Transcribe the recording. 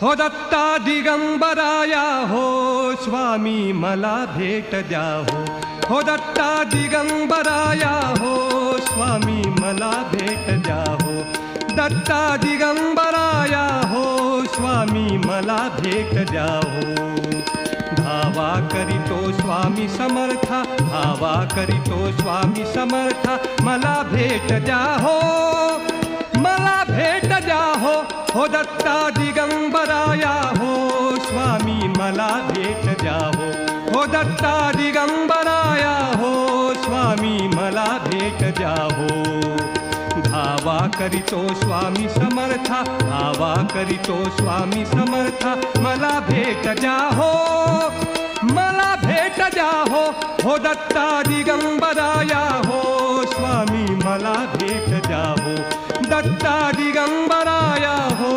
हो दत्ता दिगंबराया हो स्वामी मला भेट द्या हो दत्ता दिगंबराया हो स्वामी मला भेट द्या हो दत्ता दिगंबराया हो स्वामी मला भेट द्या हो धावा करीतो स्वामी समर्था धावा करीतो स्वामी समर्था मला भेट द्या हो मला भेट द्या हो दत्ता दिगंबराया हो स्वामी मला भेट द्या हो दत्ता दिगंबराया हो स्वामी मला भेट द्या हो धावा करीतो स्वामी समर्था धावा करीतो स्वामी समर्था मला भेट द्या हो मला भेट द्या हो दत्ता दिगंबराया हो स्वामी मला भेट द्या हो दत्ता दिगंबराया हो